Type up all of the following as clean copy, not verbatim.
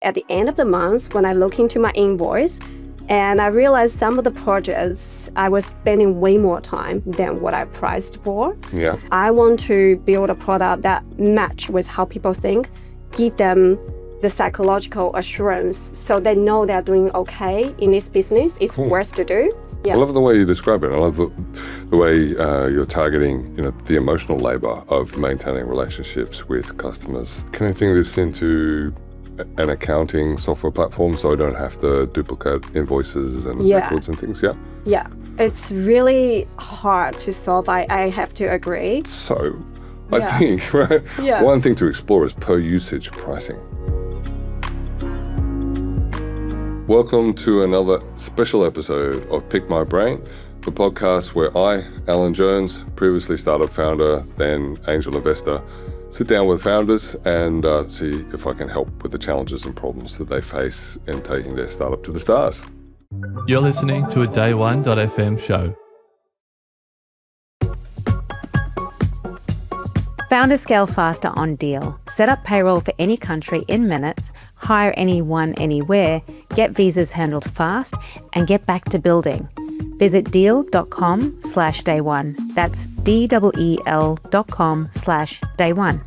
At the end of the month, when I look into my invoice, and I realized some of the projects I was spending way more time than what I priced for. Yeah. I want to build a product that match with how people think, give them the psychological assurance so they know they're doing okay in this business. It's worth to do. Yeah. I love the way you describe it. I love the way you're targeting, the emotional labor of maintaining relationships with customers, connecting this into an accounting software platform so I don't have to duplicate invoices and records and things. Yeah, it's really hard to solve. I have to agree. So I think, right? Yeah. One thing to explore is per usage pricing. Welcome to another special episode of Pick My Brain, the podcast where I, Alan Jones, previously startup founder, then angel investor, sit down with founders and see if I can help with the challenges and problems that they face in taking their startup to the stars. You're listening to a Day1.fm show. Founders scale faster on Deal. Set up payroll for any country in minutes, hire anyone, anywhere, get visas handled fast, and get back to building. Visit deal.com/day1. That's DEEL.com/day1.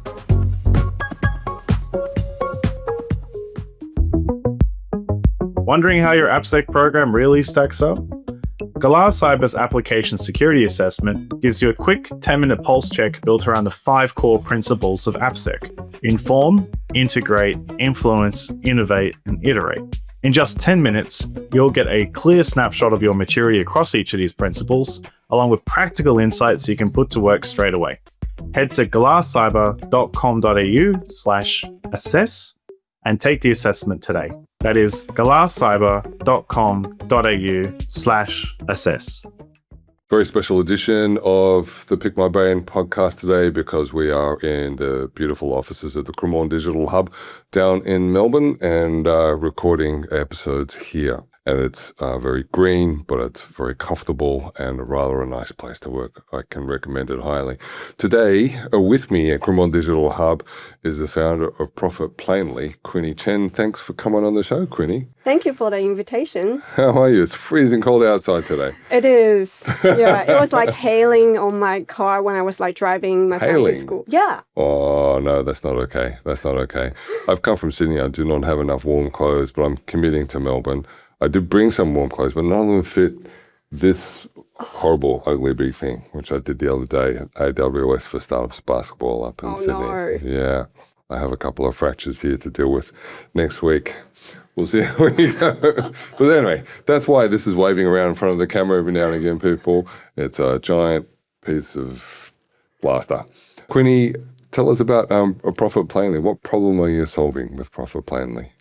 Wondering how your AppSec program really stacks up? Galar Cyber's application security assessment gives you a quick 10-minute pulse check built around the 5 core principles of AppSec: inform, integrate, influence, innovate, and iterate. In just 10 minutes, you'll get a clear snapshot of your maturity across each of these principles, along with practical insights you can put to work straight away. Head to galarcyber.com.au/assess and take the assessment today. That is galarcyber.com.au/assess. Very special edition of the Pick My Brain podcast today because we are in the beautiful offices of the Quinnie Digital Hub down in Melbourne and recording episodes here. And it's very green, but it's very comfortable and rather a nice place to work. I can recommend it highly. Today, with me at Quinnie Digital Hub is the founder of Profit Plainly, Quinnie Chen. Thanks for coming on the show, Quinnie. Thank you for the invitation. How are you? It's freezing cold outside today. It is. Yeah, it was like hailing on my car when I was like driving my son to school. Yeah. Oh, no, that's not okay. That's not okay. I've come from Sydney. I do not have enough warm clothes, but I'm commuting to Melbourne. I did bring some warm clothes, but none of them fit this horrible, ugly big thing, which I did the other day at AWS for Startups Basketball up in Sydney. No. Yeah, I have a couple of fractures here to deal with next week. We'll see how we go. But anyway, that's why this is waving around in front of the camera every now and again, people. It's a giant piece of plaster. Quinnie, tell us about Profit Plainly. What problem are you solving with Profit Plainly?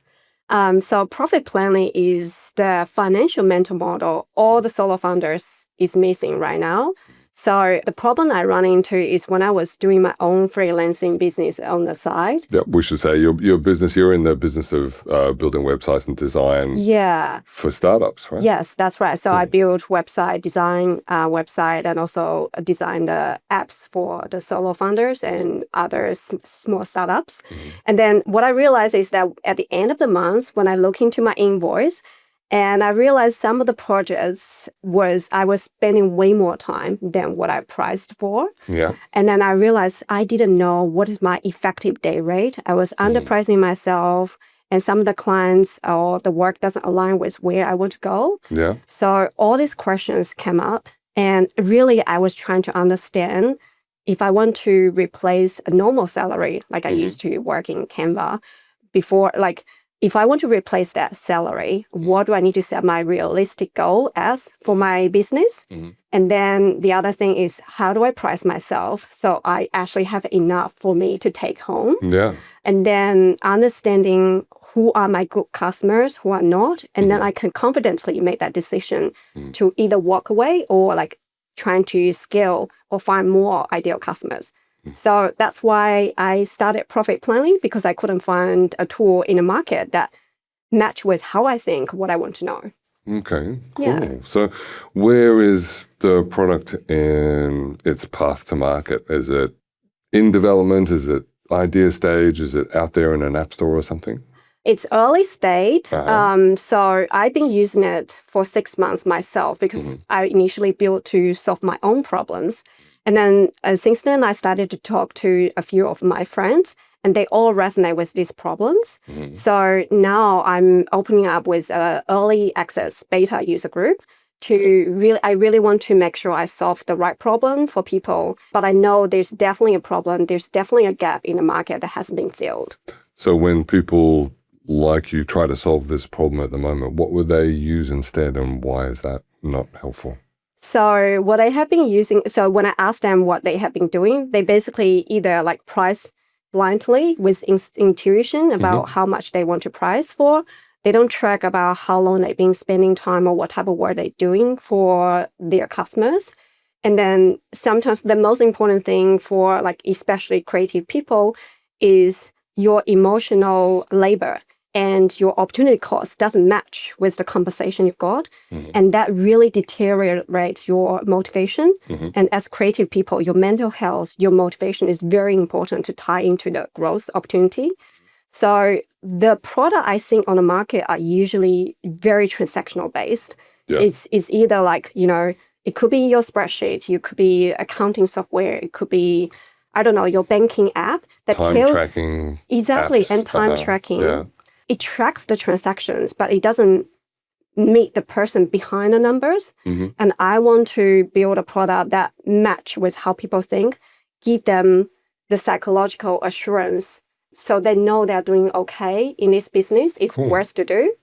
So Profit Plainly is the financial mental model all the solo founders is missing right now. So the problem I run into is when I was doing my own freelancing business on the side. Yeah, we should say your business, you're in the business of building websites and design for startups, right? Yes, that's right. So I build design website and also design the apps for the solo founders and other small startups. Mm-hmm. And then what I realized is that at the end of the month, when I look into my invoice, and I realized some of the projects I was spending way more time than what I priced for. Yeah. And then I realized I didn't know what is my effective day rate. I was underpricing myself, and some of the clients or the work doesn't align with where I want to go. Yeah. So all these questions came up, and really I was trying to understand if I want to replace a normal salary, like I used to work in Canva before, like if I want to replace that salary, what do I need to set my realistic goal as for my business? Mm-hmm. And then the other thing is, how do I price myself so I actually have enough for me to take home? Yeah. And then understanding who are my good customers, who are not, and then I can confidently make that decision to either walk away or like trying to scale or find more ideal customers. So that's why I started Profit Plainly, because I couldn't find a tool in the market that matched with how I think, what I want to know. Okay, cool. Yeah. So where is the product in its path to market? Is it in development? Is it idea stage? Is it out there in an app store or something? It's early state. Uh-huh. So I've been using it for 6 months myself because I initially built to solve my own problems. And then since then, I started to talk to a few of my friends, and they all resonate with these problems. So now I'm opening up with an early access beta user group I really want to make sure I solve the right problem for people. But I know there's definitely a problem. There's definitely a gap in the market that hasn't been filled. So when people like you try to solve this problem at the moment, what would they use instead, and why is that not helpful? So what I have been using, so when I ask them what they have been doing, they basically either like price blindly with intuition about how much they want to price for. They don't track about how long they've been spending time or what type of work they're doing for their customers. And then sometimes the most important thing for like especially creative people is your emotional labor and your opportunity cost doesn't match with the compensation you got. And that really deteriorates your motivation. And as creative people, your mental health, your motivation is very important to tie into the growth opportunity. So the product I think on the market are usually very transactional based. Yeah. It's either like, it could be your spreadsheet, it could be accounting software, it could be, I don't know, your banking app that Time tracking. Exactly, apps. and time tracking. Yeah. It tracks the transactions, but it doesn't meet the person behind the numbers. And I want to build a product that match with how people think, give them the psychological assurance so they know they're doing okay in this business. It's worth to do.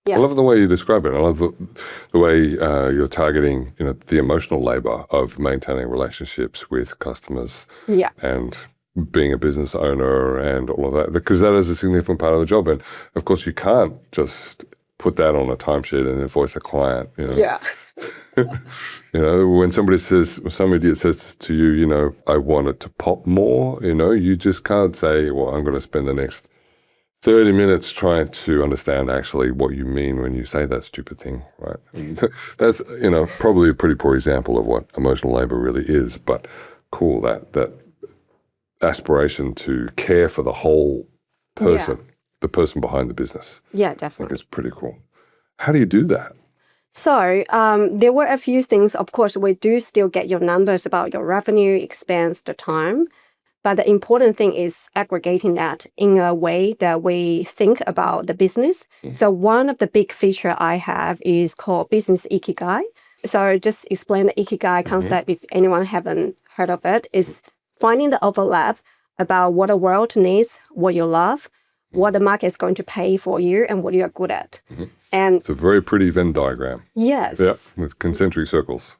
Yeah. I love the way you describe it. I love the way you're targeting, the emotional labor of maintaining relationships with customers. Yeah. And being a business owner and all of that, because that is a significant part of the job. And of course, you can't just put that on a timesheet and invoice a client. Yeah. When some idiot says to you, I want it to pop more, you just can't say, well, I'm going to spend the next 30 minutes trying to understand actually what you mean when you say that stupid thing, right? That's, probably a pretty poor example of what emotional labor really is, but cool, that aspiration to care for the whole person, the person behind the business. Yeah, I think definitely. it's pretty cool. How do you do that? So there were a few things. Of course, we do still get your numbers about your revenue, expense, the time. But the important thing is aggregating that in a way that we think about the business. So one of the big feature I have is called Business Ikigai. So just explain the Ikigai concept if anyone haven't heard of it, is finding the overlap about what the world needs, what you love, what the market is going to pay for you, and what you're good at. And It's a very pretty Venn diagram. yes. Yeah, with concentric circles.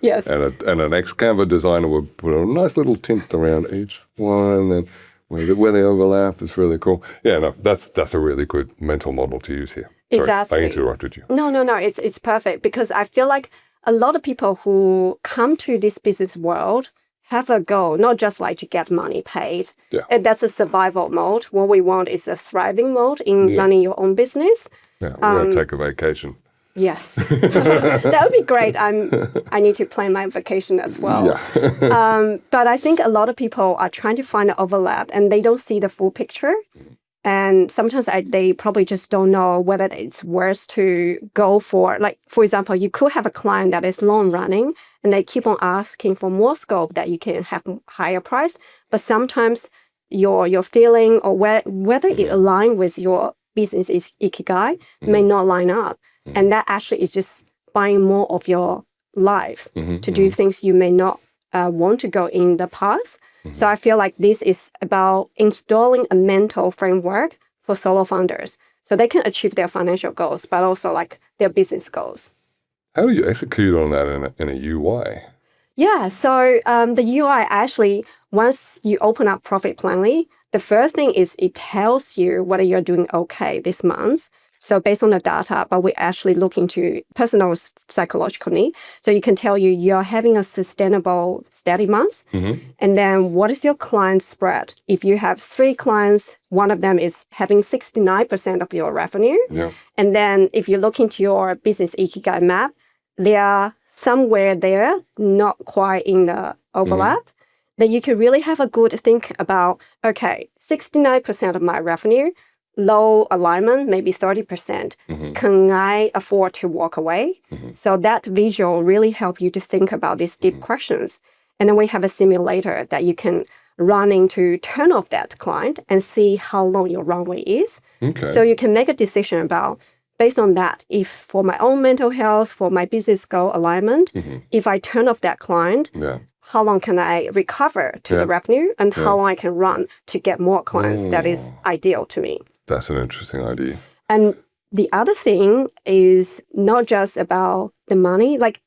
Yes. And an ex-Canva designer would put a nice little tint around each one, and then where they overlap is really cool. Yeah, no, that's a really good mental model to use here. Sorry, Exactly. I interrupted you. No. It's perfect because I feel like a lot of people who come to this business world have a goal, not just like to get money paid. Yeah. And that's a survival mode. What we want is a thriving mode in running your own business. Yeah, we're going to take a vacation. Yes. That would be great. I need to plan my vacation as well. Yeah. But I think a lot of people are trying to find an overlap and they don't see the full picture. And sometimes they probably just don't know whether it's worth to go for. Like, for example, you could have a client that is long running and they keep on asking for more scope that you can have higher price. But sometimes your feeling or whether it aligns with your business is ikigai may not line up. And that actually is just buying more of your life to do things you may not want to go in the past. So I feel like this is about installing a mental framework for solo founders so they can achieve their financial goals, but also like their business goals. How do you execute on that in a UI? Yeah, so the UI actually, once you open up Profit Planly, the first thing is it tells you whether you're doing okay this month. So based on the data, but we actually look into personal psychological need. So you can tell you're having a sustainable, steady month. And then what is your client spread? If you have 3 clients, one of them is having 69% of your revenue. Yeah. And then if you look into your business Ikigai map, they are somewhere there, not quite in the overlap. Then you can really have a good think about, okay, 69% of my revenue, low alignment, maybe 30%, can I afford to walk away? So that visual really help you to think about these deep questions. And then we have a simulator that you can run into turn off that client and see how long your runway is. Okay. So you can make a decision about, based on that, if for my own mental health, for my business goal alignment, if I turn off that client, how long can I recover to the revenue and how long I can run to get more clients that is ideal to me. That's an interesting idea. And the other thing is not just about the money. Like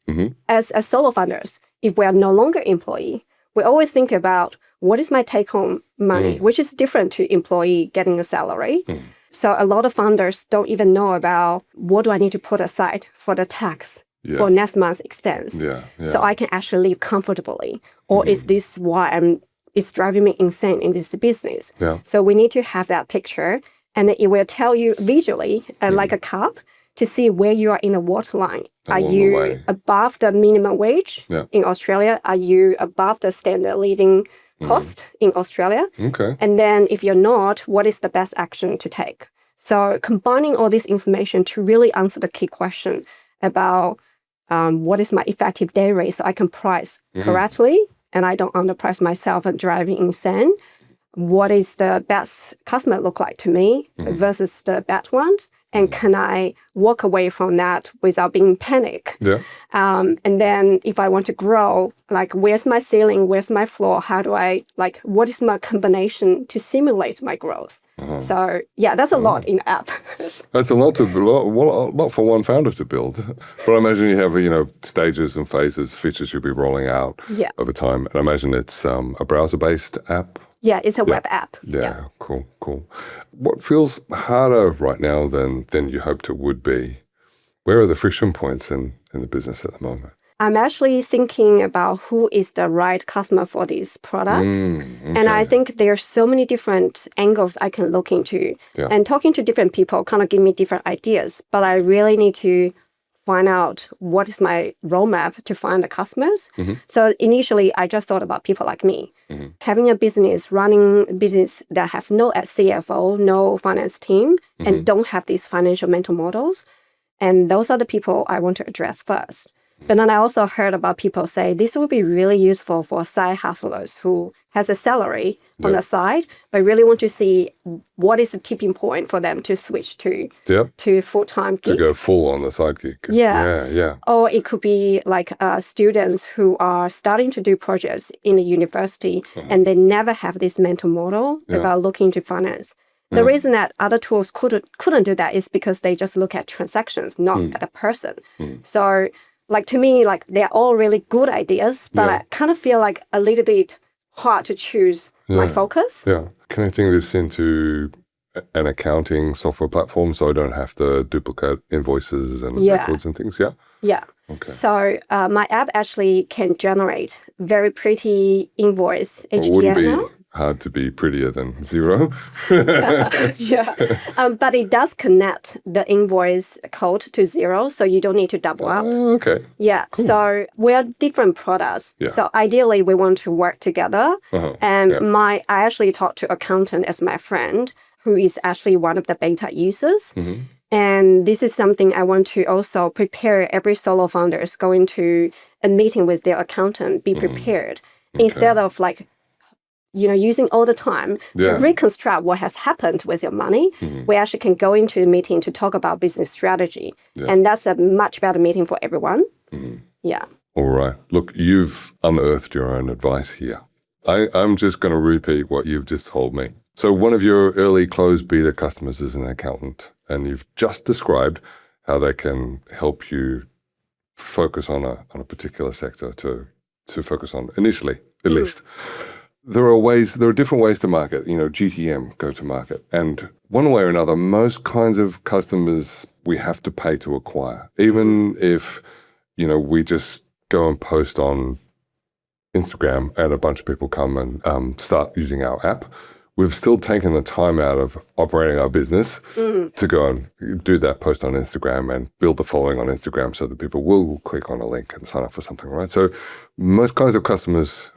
as solo founders, if we are no longer employee, we always think about what is my take-home money, which is different to employee getting a salary. So a lot of founders don't even know about what do I need to put aside for the tax for next month's expense. So I can actually live comfortably. Or is this why it's driving me insane in this business? So we need to have that picture, and it will tell you visually, like a cup, to see where you are in the waterline. Are you above the minimum wage in Australia? Are you above the standard living cost in Australia? Okay. And then if you're not, what is the best action to take? So combining all this information to really answer the key question about what is my effective day rate so I can price correctly and I don't underprice myself and driving insane. What is the best customer look like to me versus the bad ones? And can I walk away from that without being panic? And then if I want to grow, like where's my ceiling? Where's my floor? How do I, like, what is my combination to simulate my growth? So yeah, that's a lot in the app. That's a lot for one founder to build. But I imagine you have, stages and phases, features you'll be rolling out over time. And I imagine it's a browser-based app. Yeah, it's a web app. Yeah, cool. What feels harder right now than you hoped it would be? Where are the friction points in the business at the moment? I'm actually thinking about who is the right customer for this product. And I think there's so many different angles I can look into. And talking to different people kind of give me different ideas. But I really need to find out what is my roadmap to find the customers. So initially, I just thought about people like me. Having a business, running a business that have no CFO, no finance team, and don't have these financial mental models. And those are the people I want to address first. But then I also heard about people say this will be really useful for side hustlers who has a salary on the side, but really want to see what is the tipping point for them to switch to full-time gig. To go full on the side gig. Yeah. Or it could be like students who are starting to do projects in the university and they never have this mental model about looking to finance. The reason that other tools couldn't do that is because they just look at transactions, not at the person. So like to me, like they're all really good ideas, but I kind of feel like a little bit hard to choose my focus. Connecting this into an accounting software platform so I don't have to duplicate invoices and records and things. Okay. So my app actually can generate very pretty invoice HTML. It wouldn't be hard to be prettier than zero. But it does connect the invoice code to zero, so you don't need to double up. Okay. Cool. So we're different products. So ideally, we want to work together. And I actually talked to accountant as my friend, who is actually one of the beta users. And this is something I want to also prepare every solo founders going to a meeting with their accountant, be prepared. Instead of like, using all the time to reconstruct what has happened with your money, we actually can go into the meeting to talk about business strategy. And that's a much better meeting for everyone. All right. Look, you've unearthed your own advice here. I'm just going to repeat what you've just told me. So one of your early closed beta customers is an accountant, and you've just described how they can help you focus on a particular sector to focus on initially, at least. There are different ways to market, GTM, go to market. And one way or another, most kinds of customers we have to pay to acquire. Even if, we just go and post on Instagram and a bunch of people come and start using our app, we've still taken the time out of operating our business to go and do that post on Instagram and build the following on Instagram so that people will click on a link and sign up for something, right? So most kinds of customers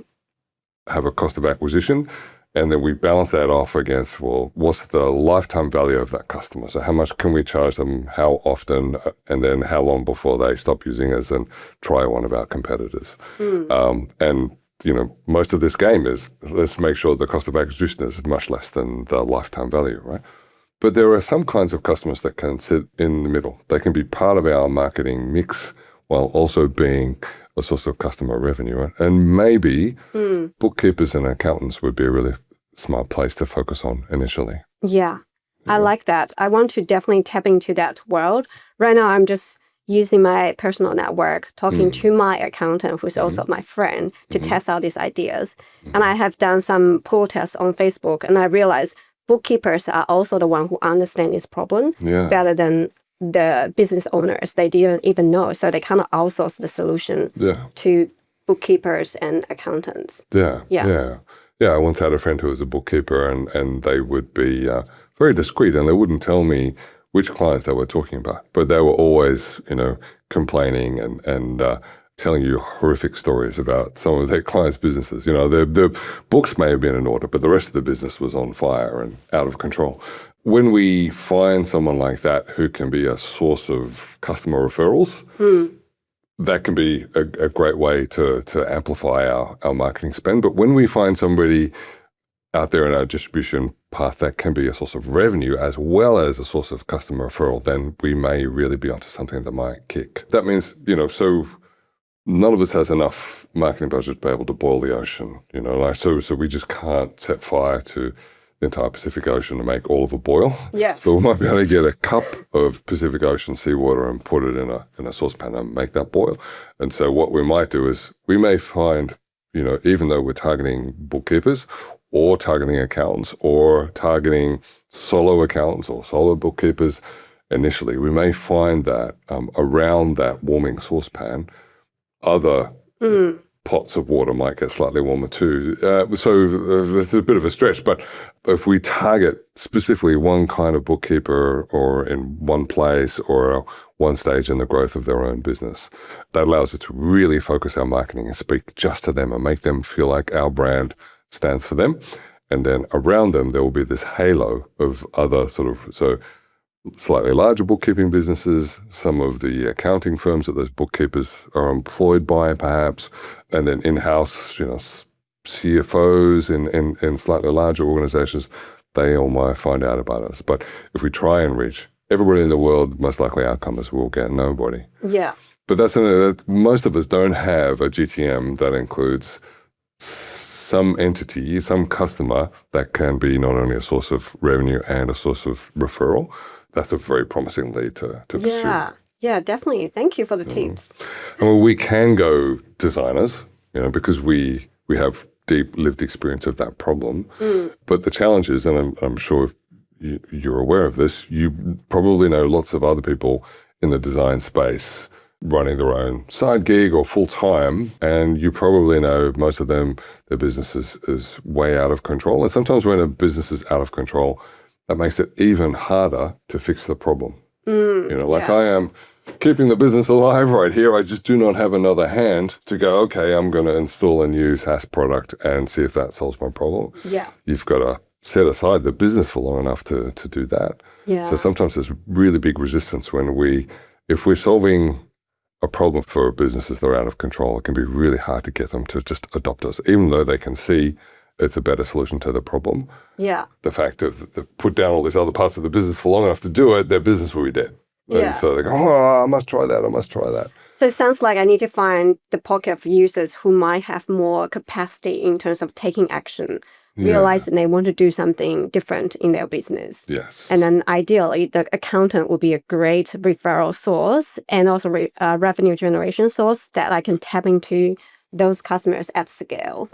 have a cost of acquisition, And then we balance that off against, well, what's the lifetime value of that customer? So how much can we charge them, how often, and then how long before they stop using us and try one of our competitors? And, most of this game is, let's make sure the cost of acquisition is much less than the lifetime value, right? But there are some kinds of customers that can sit in the middle. They can be part of our marketing mix while also being a source of customer revenue, right? And maybe bookkeepers and accountants would be a really smart place to focus on initially. Yeah, I like that. I want to definitely tap into that world. Right now, I'm just using my personal network, talking to my accountant, who's also my friend, to test out these ideas. And I have done some pull tests on Facebook, and I realized bookkeepers are also the one who understand this problem better than the business owners. They didn't even know, so they kind of outsource the solution to bookkeepers and accountants. Yeah, I once had a friend who was a bookkeeper, and they would be very discreet, and they wouldn't tell me which clients they were talking about, but they were always, complaining and telling you horrific stories about some of their clients' businesses. Their books may have been in order, but the rest of the business was on fire and out of control. When we find someone like that who can be a source of customer referrals, that can be a great way to amplify our marketing spend. But when we find somebody out there in our distribution path that can be a source of revenue as well as a source of customer referral, then we may really be onto something that might kick. That means, so none of us has enough marketing budget to be able to boil the ocean, so we just can't set fire to the entire Pacific Ocean to make all of it boil. Yeah. So we might be able to get a cup of Pacific Ocean seawater and put it in a saucepan and make that boil. And so what we might do is we may find, even though we're targeting bookkeepers or targeting accountants or targeting solo accountants or solo bookkeepers initially, we may find that around that warming saucepan, other pots of water might get slightly warmer too. So this is a bit of a stretch, but if we target specifically one kind of bookkeeper or in one place or one stage in the growth of their own business, that allows us to really focus our marketing and speak just to them and make them feel like our brand stands for them. And then around them, there will be this halo of other so slightly larger bookkeeping businesses, some of the accounting firms that those bookkeepers are employed by perhaps, and then in-house, CFOs in slightly larger organizations, they all might find out about us. But if we try and reach everybody in the world, most likely outcome is we'll get nobody. Yeah. But most of us don't have a GTM that includes some entity, some customer that can be not only a source of revenue and a source of referral. That's a very promising lead to pursue. Yeah, definitely. Thank you for the tips. And we can go designers, because we have deep lived experience of that problem. But the challenge is, and I'm sure you're aware of this, you probably know lots of other people in the design space running their own side gig or full time, and you probably know most of them, their business is way out of control. And sometimes when a business is out of control, that makes it even harder to fix the problem. I am keeping the business alive right here. I just do not have another hand to go, okay, I'm going to install a new SaaS product and see if that solves my problem. Yeah. You've got to set aside the business for long enough to do that. Yeah. So sometimes there's really big resistance if we're solving a problem for businesses that are out of control, it can be really hard to get them to just adopt us, even though they can see it's a better solution to the problem. Yeah. The fact of they put down all these other parts of the business for long enough to do it, their business will be dead. Yeah. And so they go, I must try that. So it sounds like I need to find the pocket of users who might have more capacity in terms of taking action, realize that they want to do something different in their business. Yes. And then ideally, the accountant will be a great referral source and also revenue generation source that I can tap into those customers at scale.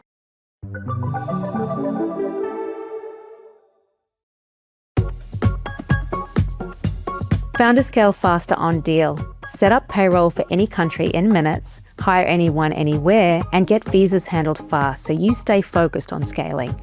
Founders scale faster on Deal. Set up payroll for any country in minutes, hire anyone anywhere, and get visas handled fast so you stay focused on scaling.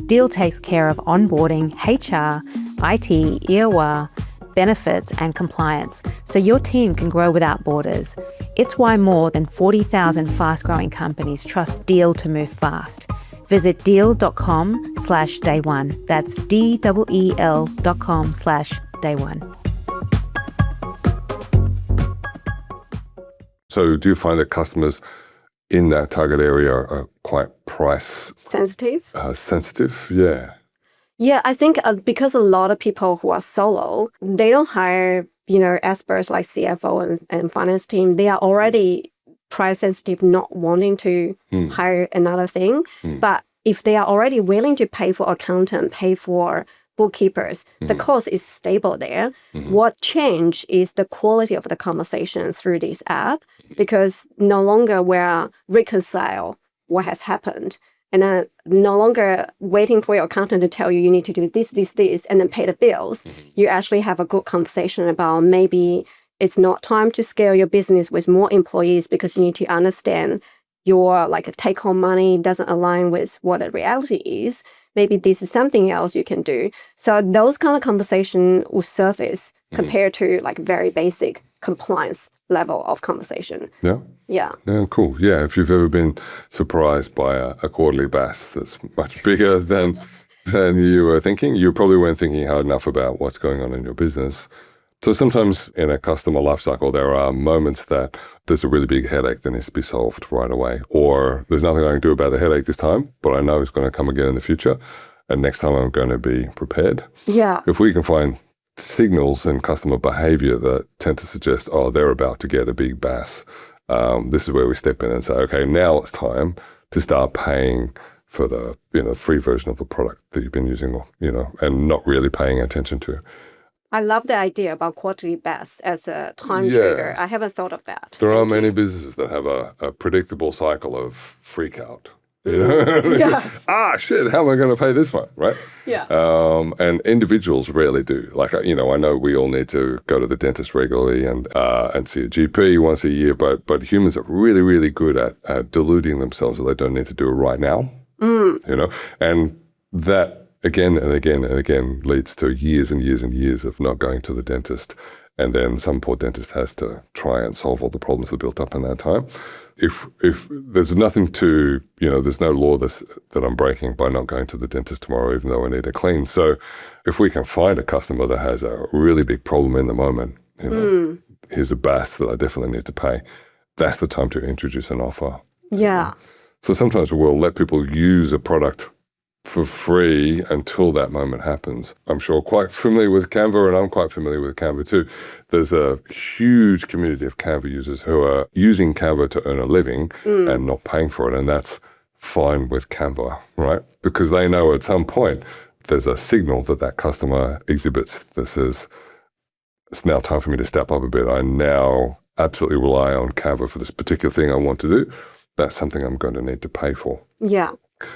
Deal takes care of onboarding, HR, IT, EOR, benefits, and compliance so your team can grow without borders. It's why more than 40,000 fast-growing companies trust Deal to move fast. Visit deal.com/day1. That's DEEL.com/day1. So do you find that customers in that target area are quite price Sensitive? sensitive? Yeah. Yeah, I think because a lot of people who are solo, they don't hire, experts like CFO and finance team. They are already price sensitive, not wanting to hire another thing. But if they are already willing to pay for accountant, pay for bookkeepers, the cost is stable there. What changed is the quality of the conversation through this app, because no longer we're reconcile what has happened. And then no longer waiting for your accountant to tell you need to do this, and then pay the bills. You actually have a good conversation about maybe it's not time to scale your business with more employees because you need to understand your take-home money doesn't align with what the reality is. Maybe this is something else you can do. So those kind of conversation will surface compared to very basic compliance level of conversation. Yeah. Yeah. Yeah, cool. Yeah, if you've ever been surprised by a quarterly BAS that's much bigger than you were thinking, you probably weren't thinking hard enough about what's going on in your business. So sometimes in a customer lifecycle, there are moments that there's a really big headache that needs to be solved right away, or there's nothing I can do about the headache this time, but I know it's going to come again in the future, and next time I'm going to be prepared. Yeah. If we can find signals in customer behavior that tend to suggest, they're about to get a big BAS, this is where we step in and say, okay, now it's time to start paying for the free version of the product that you've been using, and not really paying attention to. I love the idea about quarterly BAS as a time trigger. I haven't thought of that. There are many businesses that have a predictable cycle of freak out. Yes. Shit, how am I going to pay this one, right? Yeah. And individuals rarely do. I know we all need to go to the dentist regularly and see a GP once a year, but humans are really, really good at deluding themselves that they don't need to do it right now. And that again and again and again leads to years and years and years of not going to the dentist. And then some poor dentist has to try and solve all the problems that built up in that time. If there's nothing to, there's no law that I'm breaking by not going to the dentist tomorrow, even though I need it clean. So if we can find a customer that has a really big problem in the moment, here's a BAS that I definitely need to pay, that's the time to introduce an offer. Yeah. So sometimes we'll let people use a product for free until that moment happens. I'm sure quite familiar with Canva, and I'm quite familiar with Canva too. There's a huge community of Canva users who are using Canva to earn a living and not paying for it, and that's fine with Canva, right? Because they know at some point there's a signal that customer exhibits that says, it's now time for me to step up a bit. I now absolutely rely on Canva for this particular thing I want to do. That's something I'm going to need to pay for. Yeah.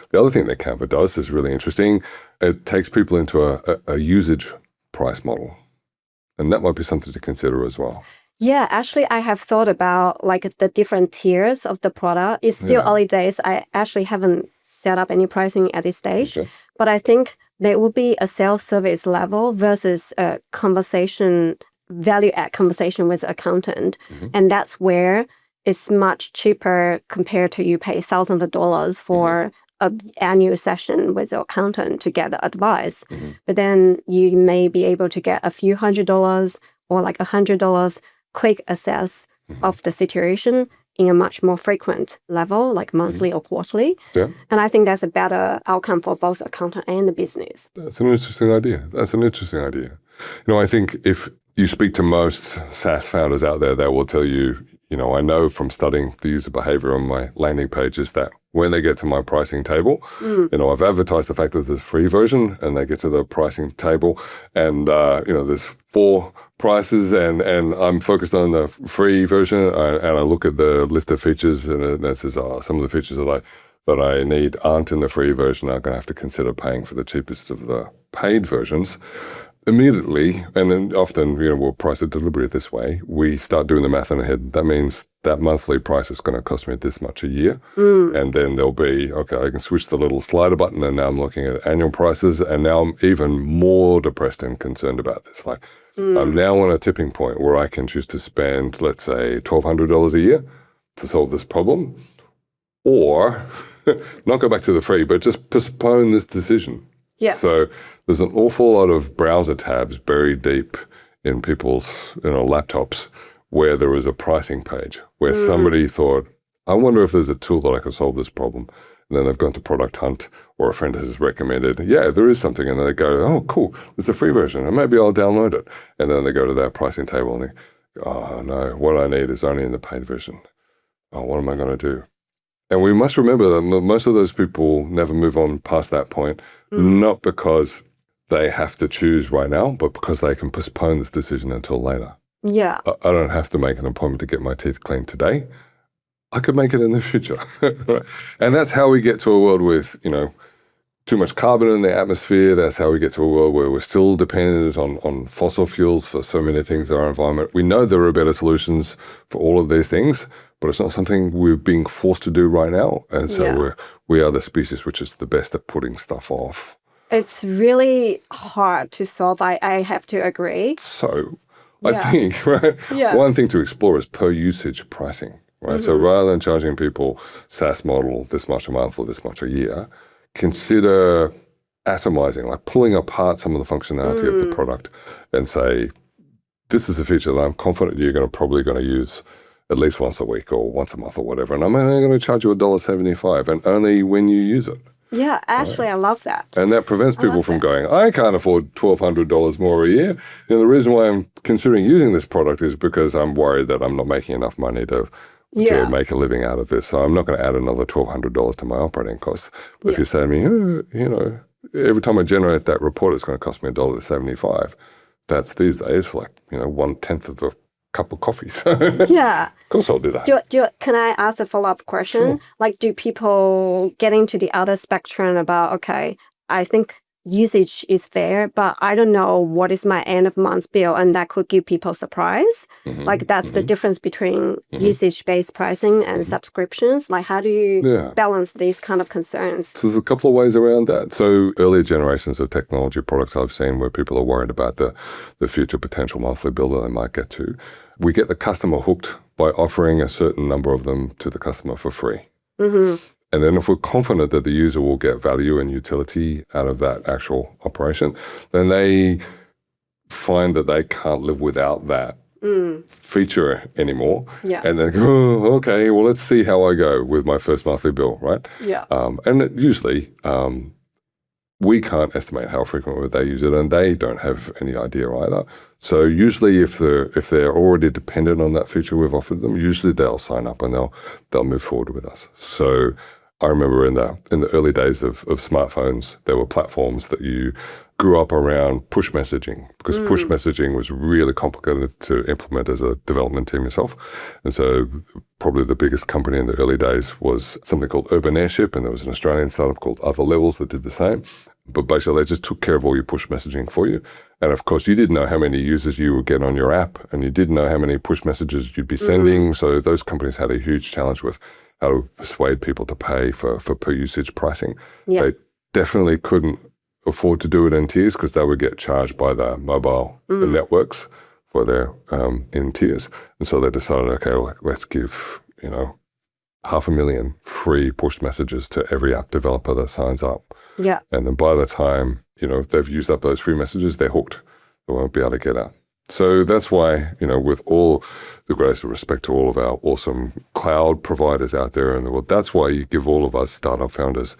The other thing that Canva does is really interesting. It takes people into a usage price model. And that might be something to consider as well. Yeah, actually, I have thought about the different tiers of the product. It's still early days. I actually haven't set up any pricing at this stage. Okay. But I think there will be a self-service level versus a value-add conversation with an accountant. And that's where it's much cheaper compared to you pay thousands of dollars for an annual session with your accountant to get the advice. But then you may be able to get a few $100 or $100 quick assess of the situation in a much more frequent level, like monthly or quarterly. Yeah. And I think that's a better outcome for both accountant and the business. That's an interesting idea. I think if you speak to most SaaS founders out there, they will tell you, I know from studying the user behavior on my landing pages that when they get to my pricing table, I've advertised the fact that there's a free version, and they get to the pricing table and, there's 4 prices and I'm focused on the free version and I look at the list of features and it says, some of the features that I need aren't in the free version. I'm going to have to consider paying for the cheapest of the paid versions. Immediately, and then often, we'll price it deliberately this way, we start doing the math in our head. That means that monthly price is going to cost me this much a year. And then there'll be, okay, I can switch the little slider button, and now I'm looking at annual prices, and now I'm even more depressed and concerned about this. I'm now on a tipping point where I can choose to spend, let's say, $1,200 a year to solve this problem, or not go back to the free, but just postpone this decision. Yeah. So there's an awful lot of browser tabs buried deep in people's laptops where there is a pricing page where somebody thought, I wonder if there's a tool that I can solve this problem. And then they've gone to Product Hunt or a friend has recommended, yeah, there is something. And then they go, oh, cool, there's a free version and maybe I'll download it. And then they go to that pricing table and they go, oh no, what I need is only in the paid version. Oh, what am I going to do? And we must remember that most of those people never move on past that point, not because they have to choose right now, but because they can postpone this decision until later. Yeah. I don't have to make an appointment to get my teeth cleaned today. I could make it in the future. Right? And that's how we get to a world with, too much carbon in the atmosphere. That's how we get to a world where we're still dependent on fossil fuels for so many things in our environment. We know there are better solutions for all of these things, but it's not something we're being forced to do right now. And so we are the species which is the best at putting stuff off. It's really hard to solve. I have to agree. So I think, right, one thing to explore is per usage pricing. Right? So rather than charging people SaaS model this much a month or this much a year, consider atomizing, like pulling apart some of the functionality of the product and say, this is a feature that I'm confident you're probably going to use at least once a week or once a month or whatever. And I'm only going to charge you $1.75 and only when you use it. Yeah, actually, I love that. And that prevents people from going, I can't afford $1,200 more a year. The reason why I'm considering using this product is because I'm worried that I'm not making enough money to make a living out of this. So I'm not going to add another $1,200 to my operating costs. But if you say to me, every time I generate that report, it's going to cost me $1.75. That's these days like, 1/10 of a cup of coffee. So Yeah. Of course I'll do that. Can I ask a follow-up question? Sure. Like, do people get into the other spectrum about, okay, I think usage is fair, but I don't know what is my end of month bill, and that could give people surprise. Like, that's the difference between usage-based pricing and subscriptions. Like, how do you balance these kind of concerns? So there's a couple of ways around that. So earlier generations of technology products I've seen where people are worried about the future potential monthly bill that they might get to. We get the customer hooked by offering a certain number of them to the customer for free. And then if we're confident that the user will get value and utility out of that actual operation, then they find that they can't live without that feature anymore. Yeah. And then go, oh, okay, well, let's see how I go with my first monthly bill, right? Yeah. Usually we can't estimate how frequently they use it, and they don't have any idea either. So usually if they're already dependent on that feature we've offered them, usually they'll sign up and they'll move forward with us. So I remember in the early days of smartphones, there were platforms that you grew up around push messaging, because push messaging was really complicated to implement as a development team yourself. And so probably the biggest company in the early days was something called Urban Airship, and there was an Australian startup called Other Levels that did the same. But basically, they just took care of all your push messaging for you. And of course, you didn't know how many users you would get on your app, and you didn't know how many push messages you'd be sending. So those companies had a huge challenge with how to persuade people to pay for per usage pricing. Yeah. They definitely couldn't afford to do it in tiers because they would get charged by the mobile networks for their in tiers. And so they decided, okay, well, let's give 500,000 free push messages to every app developer that signs up. Yeah. And then by the time, they've used up those free messages, they're hooked. They won't be able to get out. So that's why, with all the greatest respect to all of our awesome cloud providers out there in the world, that's why you give all of us startup founders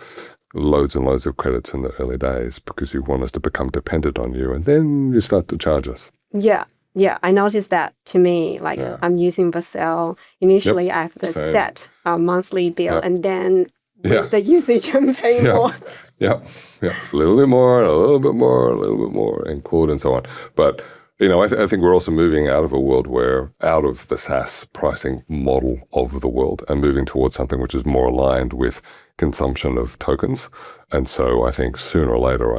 loads and loads of credits in the early days, because you want us to become dependent on you, and then you start to charge us. Yeah. Yeah, I noticed that to me. Like, I'm using Vercel. Initially, I have the set monthly bill, and then with the usage, I'm paying more. Yeah. A little bit more, a little bit more, a little bit more, include and so on. But, I think we're also moving out of a world out of the SaaS pricing model of the world and moving towards something which is more aligned with consumption of tokens. And so I think sooner or later,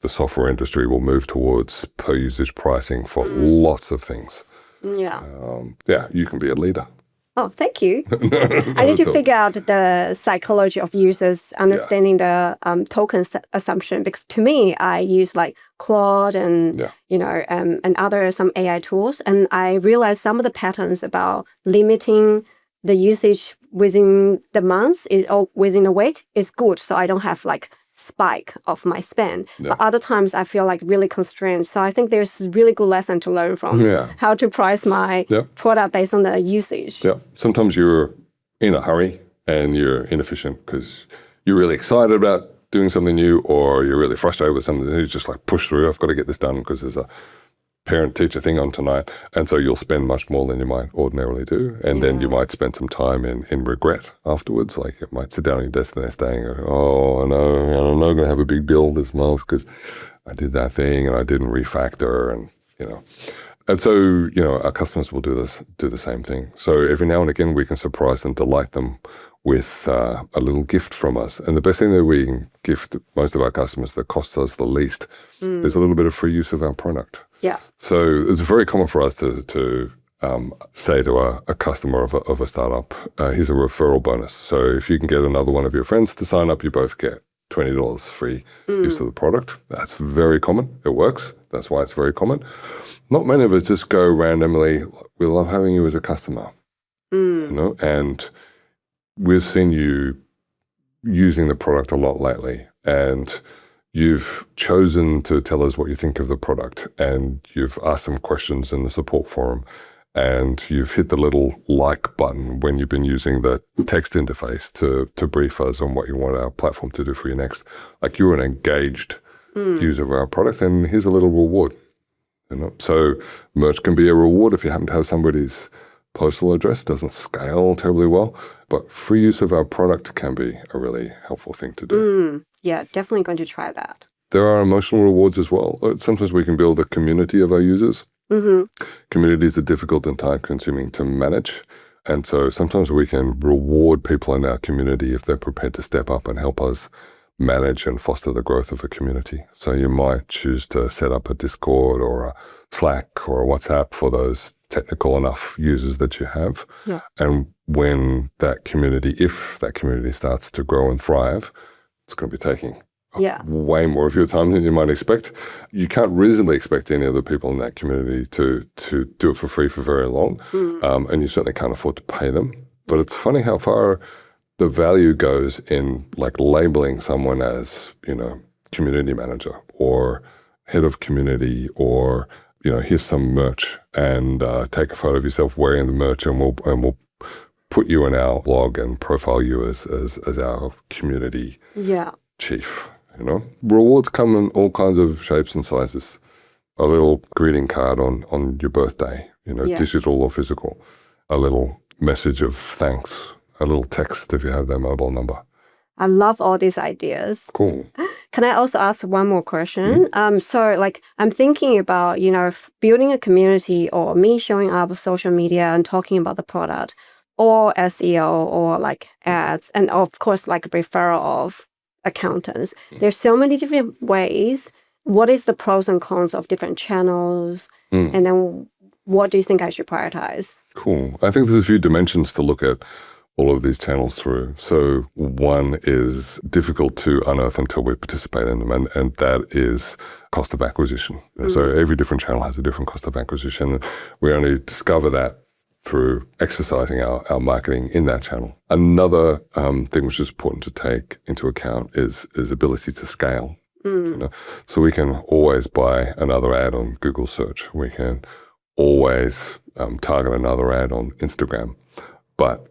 the software industry will move towards per usage pricing for lots of things. Yeah. You can be a leader. Oh, thank you. I need to figure out the psychology of users understanding the token assumption, because to me, I use like Claude and and other some AI tools, and I realize some of the patterns about limiting the usage within the month or within a week is good. So I don't have like spike of my spend. But other times I feel like really constrained. So I think there's a really good lesson to learn from how to price my product based on the usage. Yeah. Sometimes you're in a hurry and you're inefficient because you're really excited about doing something new, or you're really frustrated with something, and you just like push through. I've got to get this done because there's a parent-teacher thing on tonight. And so you'll spend much more than you might ordinarily do. And then you might spend some time in regret afterwards. Like you might sit down on your desk the next day and go, oh, no, I'm not going to have a big bill this month because I did that thing and I didn't refactor and, And so, our customers will do the same thing. So every now and again, we can surprise and delight them with a little gift from us. And the best thing that we can gift most of our customers that costs us the least is a little bit of free use of our product. Yeah. So it's very common for us to say to a customer of a startup, here's a referral bonus. So if you can get another one of your friends to sign up, you both get $20 free use of the product. That's very common. It works. That's why it's very common. Not many of us just go randomly, we love having you as a customer. And we've seen you using the product a lot lately, and you've chosen to tell us what you think of the product, and you've asked some questions in the support forum, and you've hit the little like button when you've been using the text interface to brief us on what you want our platform to do for you next. Like you're an engaged user of our product, and here's a little reward. So merch can be a reward if you happen to have somebody's postal address. Doesn't scale terribly well, but free use of our product can be a really helpful thing to do. Yeah, definitely going to try that. There are emotional rewards as well. Sometimes we can build a community of our users. Communities are difficult and time-consuming to manage, and so sometimes we can reward people in our community if they're prepared to step up and help us manage and foster the growth of a community. So you might choose to set up a Discord or a Slack or a WhatsApp for those technical enough users that you have. Yeah. And when that community, if that community starts to grow and thrive, it's going to be taking way more of your time than you might expect. You can't reasonably expect any of the people in that community to do it for free for very long. And you certainly can't afford to pay them. But it's funny how far the value goes in like labeling someone as, community manager or head of community, or, here's some merch, and take a photo of yourself wearing the merch, and we'll put you in our blog and profile you as our community chief. Rewards come in all kinds of shapes and sizes. A little greeting card on your birthday, digital or physical. A little message of thanks. A little text if you have their mobile number. I love all these ideas. Cool. Can I also ask one more question? So I'm thinking about, building a community, or me showing up on social media and talking about the product, or SEO, or like ads, and of course like referral of accountants. There's so many different ways. What is the pros and cons of different channels? And then what do you think I should prioritize? Cool. I think there's a few dimensions to look at all of these channels through. So one is difficult to unearth until we participate in them, and that is cost of acquisition. So every different channel has a different cost of acquisition. We only discover that through exercising our marketing in that channel. Another thing which is important to take into account is ability to scale. So we can always buy another ad on Google search. We can always target another ad on Instagram. But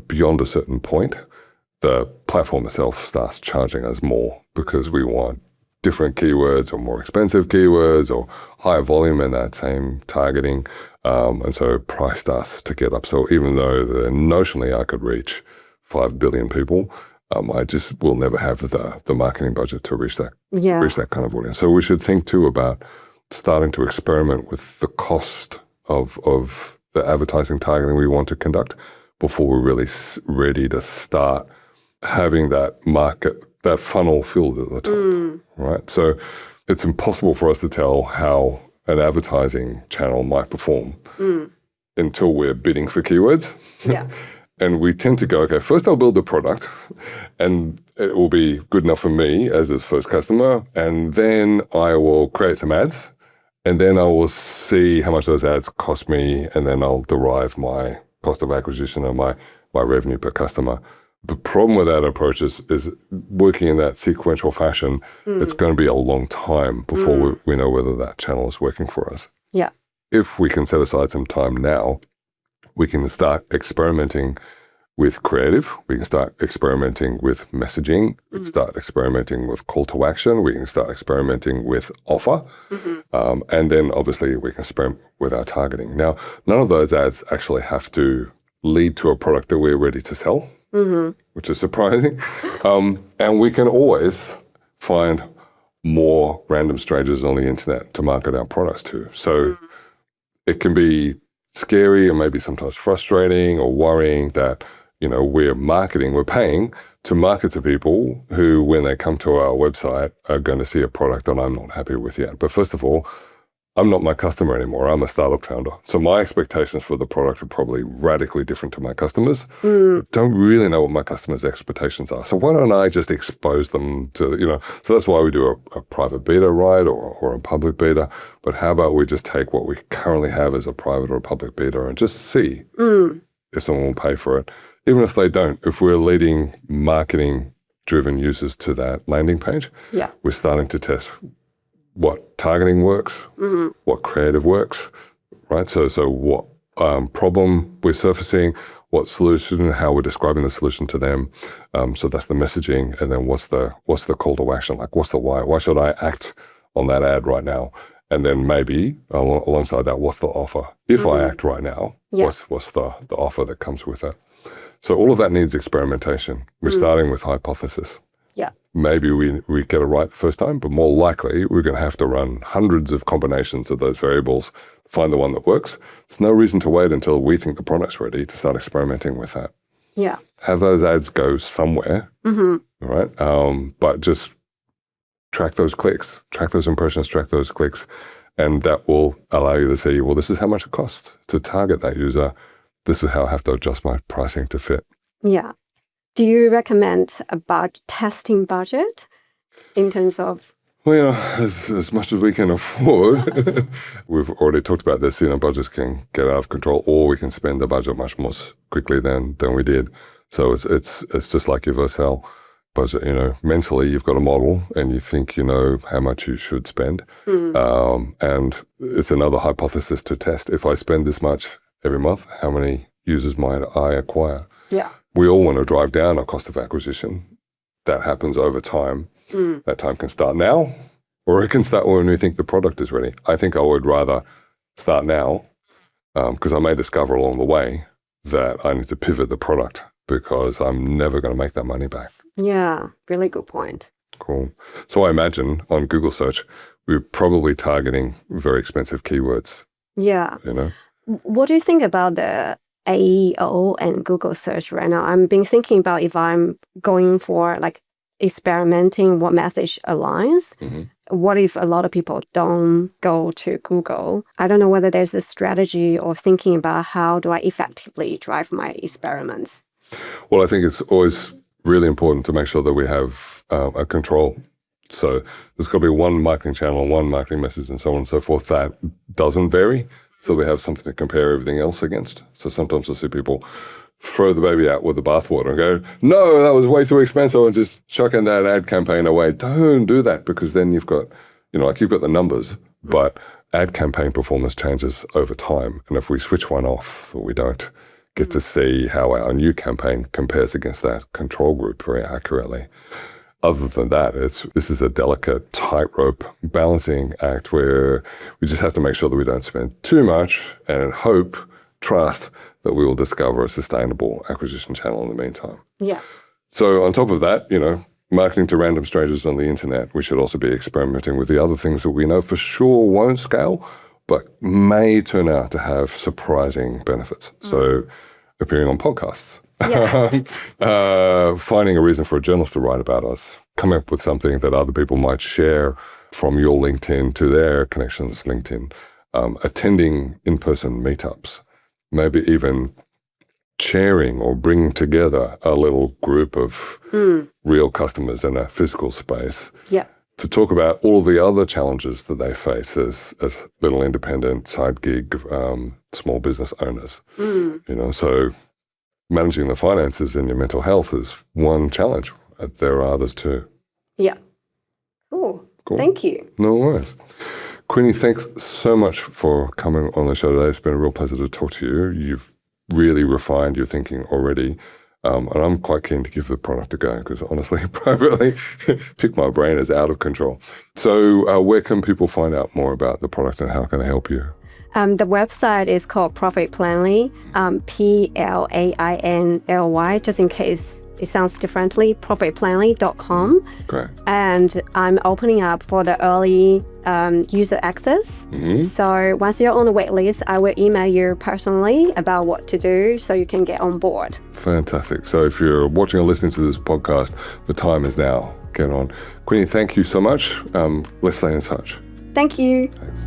beyond a certain point, the platform itself starts charging us more because we want different keywords or more expensive keywords or higher volume in that same targeting. And so price starts to get up. So even though notionally I could reach 5 billion people, I just will never have the marketing budget to reach that kind of audience. So we should think too about starting to experiment with the cost of the advertising targeting we want to conduct before we're really ready to start having that funnel filled at the top, right? So it's impossible for us to tell how an advertising channel might perform until we're bidding for keywords. Yeah. And we tend to go, okay, first I'll build the product and it will be good enough for me as its first customer. And then I will create some ads, and then I will see how much those ads cost me, and then I'll derive my cost of acquisition and my revenue per customer. The problem with that approach is working in that sequential fashion. It's going to be a long time before we know whether that channel is working for us. Yeah. If we can set aside some time now, we can start experimenting with creative. We can start experimenting with messaging. We can start experimenting with call to action. We can start experimenting with offer. And then obviously we can experiment with our targeting. Now, none of those ads actually have to lead to a product that we're ready to sell, which is surprising. And we can always find more random strangers on the internet to market our products to. So it can be scary and maybe sometimes frustrating or worrying that, we're paying to market to people who, when they come to our website, are going to see a product that I'm not happy with yet. But first of all, I'm not my customer anymore. I'm a startup founder. So my expectations for the product are probably radically different to my customers. Don't really know what my customers' expectations are. So why don't I just expose them to, so that's why we do a private beta, right? Or a public beta. But how about we just take what we currently have as a private or a public beta and just see if someone will pay for it. Even if they don't, if we're leading marketing-driven users to that landing page, we're starting to test what targeting works, what creative works, right? So what problem we're surfacing, what solution, how we're describing the solution to them. So that's the messaging, and then what's the call to action? Like, what's the why? Why should I act on that ad right now? And then maybe alongside that, what's the offer? If I act right now, what's the offer that comes with it? So all of that needs experimentation. We're starting with hypothesis. Yeah. Maybe we get it right the first time, but more likely we're going to have to run hundreds of combinations of those variables to find the one that works. There's no reason to wait until we think the product's ready to start experimenting with that. Yeah. Have those ads go somewhere, right? But just track those clicks, track those impressions, track those clicks, and that will allow you to see, well, this is how much it costs to target that user. This is how I have to adjust my pricing to fit. Yeah. Do you recommend a testing budget in terms of? Well, as much as we can afford, we've already talked about this, budgets can get out of control, or we can spend the budget much more quickly than we did. So it's just like your Vercel budget, mentally you've got a model and you think you know how much you should spend. And it's another hypothesis to test. If I spend this much every month, how many users might I acquire? Yeah. We all want to drive down our cost of acquisition. That happens over time. That time can start now, or it can start when we think the product is ready. I think I would rather start now, because I may discover along the way that I need to pivot the product because I'm never going to make that money back. Yeah, really good point. Cool. So I imagine on Google search, we're probably targeting very expensive keywords. Yeah. What do you think about the AEO and Google search right now? I've been thinking about if I'm going for experimenting what message aligns. What if a lot of people don't go to Google? I don't know whether there's a strategy or thinking about how do I effectively drive my experiments. Well, I think it's always really important to make sure that we have a control. So there's got to be one marketing channel, one marketing message, and so on and so forth that doesn't vary. So we have something to compare everything else against. So sometimes I see people throw the baby out with the bathwater and go, no, that was way too expensive, and just chucking that ad campaign away. Don't do that, because then you've got, you've got the numbers, but ad campaign performance changes over time. And if we switch one off, we don't get to see how our new campaign compares against that control group very accurately. Other than that, this is a delicate tightrope balancing act where we just have to make sure that we don't spend too much and trust that we will discover a sustainable acquisition channel in the meantime. Yeah. So on top of that, marketing to random strangers on the internet, we should also be experimenting with the other things that we know for sure won't scale, but may turn out to have surprising benefits. So appearing on podcasts. Finding a reason for a journalist to write about us, coming up with something that other people might share from your LinkedIn to their connections LinkedIn, attending in-person meetups, maybe even chairing or bringing together a little group of real customers in a physical space. Yeah. to talk about all the other challenges that they face as little independent side gig small business owners. So managing the finances and your mental health is one challenge. There are others too. Yeah. Cool. Thank you. No worries. Quinnie, thanks so much for coming on the show today. It's been a real pleasure to talk to you. You've really refined your thinking already. And I'm quite keen to give the product a go because honestly, privately, Pick My Brain is out of control. So where can people find out more about the product and how can they help you? The website is called Profit Planly, PLAINLY, just in case it sounds differently, profitplanly.com. Great. And I'm opening up for the early user access. So once you're on the wait list, I will email you personally about what to do so you can get on board. Fantastic. So if you're watching or listening to this podcast, the time is now. Get on. Quinnie, thank you so much. Let's stay in touch. Thank you. Thanks.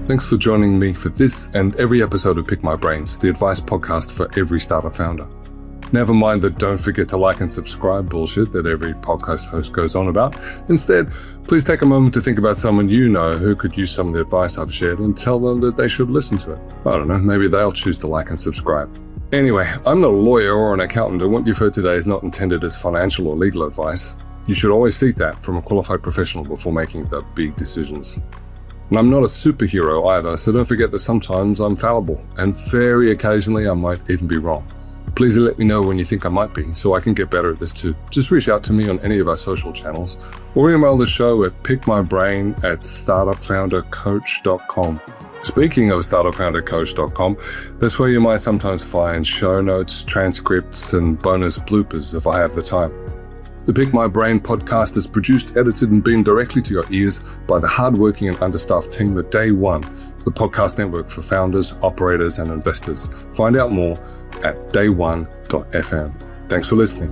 Thanks for joining me for this and every episode of Pick My Brains, the advice podcast for every startup founder. Never mind the don't forget to like and subscribe bullshit that every podcast host goes on about. Instead, please take a moment to think about someone you know who could use some of the advice I've shared and tell them that they should listen to it. I don't know, maybe they'll choose to like and subscribe. Anyway, I'm not a lawyer or an accountant, and what you've heard today is not intended as financial or legal advice. You should always seek that from a qualified professional before making the big decisions. And I'm not a superhero either, so don't forget that sometimes I'm fallible, and very occasionally I might even be wrong. Please let me know when you think I might be, so I can get better at this too. Just reach out to me on any of our social channels, or email the show at pickmybrain@startupfoundercoach.com. Speaking of startupfoundercoach.com, that's where you might sometimes find show notes, transcripts, and bonus bloopers if I have the time. The Pick My Brain podcast is produced, edited, and beamed directly to your ears by the hardworking and understaffed team at Day One, the podcast network for founders, operators, and investors. Find out more at day1.fm. Thanks for listening.